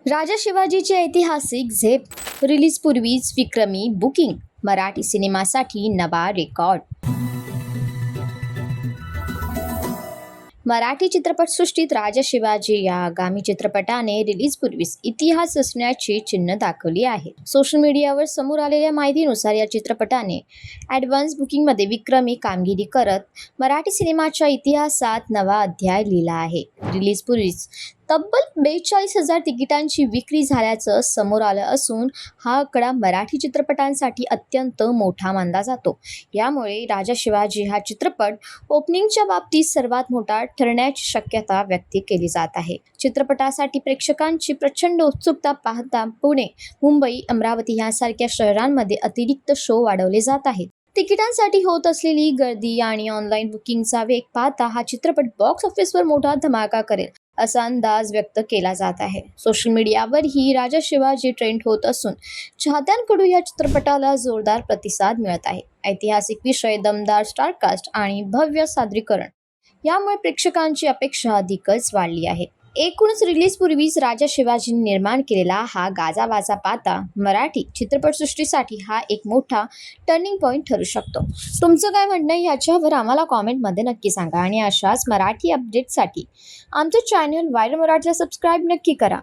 राजा शिवाजीचे ऐतिहासिक झेप रिलीजपूर्वीच विक्रमी बुकिंग. मराठी सिनेमासाठी नवा रेकॉर्ड. मराठी चित्रपटसृष्टीत राजा शिवाजी या आगामी चित्रपटाने रिलीजपूर्वीच इतिहास रचण्याची चिन्ह दाखवली आहे. सोशल मीडियावर समोर आलेल्या माहितीनुसार या चित्रपटाने ॲडव्हान्स बुकिंगमध्ये विक्रमी कामगिरी करत मराठी सिनेमाच्या इतिहासात नवा अध्याय लिहिला आहे. रिलीजपूर्वीच तब्बल 42,000 तिकिटांची विक्री झाल्याचं समोर आलं असून हा आकडा मराठी चित्रपटांसाठी अत्यंत मोठा मानला जातो. यामुळे राजा शिवाजी हा चित्रपट ओपनिंगच्या बाबतीत सर्वात मोठा ठरण्याची शक्यता व्यक्त केली जात आहे. चित्रपटासाठी प्रेक्षकांची प्रचंड उत्सुकता पाहता पुणे, मुंबई, अमरावती यांसारख्या शहरांमध्ये अतिरिक्त शो वाढवले जात आहेत. तिकिटांसाठी होत असलेली गर्दी आणि ऑनलाईन बुकिंगचा वेग पाहता हा चित्रपट बॉक्स ऑफिसवर मोठा धमाका करेल असा अंदाज व्यक्त केला जात आहे. सोशल मीडियावरही राजा शिवाजी ट्रेंड होत असून चाहत्यांकडून या चित्रपटाला जोरदार प्रतिसाद मिळत आहे. ऐतिहासिक विषय, दमदार स्टारकास्ट आणि भव्य सादरीकरण यामुळे प्रेक्षकांची अपेक्षा अधिकच वाढली आहे. एकूणच रिलीजपूर्वीच राजा शिवाजींनी निर्माण केलेला हा गाजावाजा पाहता मराठी चित्रपटसृष्टीसाठी हा एक मोठा टर्निंग पॉईंट ठरू शकतो. तुमचं काय म्हणणं आहे याच्यावर आम्हाला कॉमेंटमध्ये नक्की सांगा आणि अशाच मराठी अपडेट्ससाठी आमचं चॅनल व्हायरल मराठीला सबस्क्राईब नक्की करा.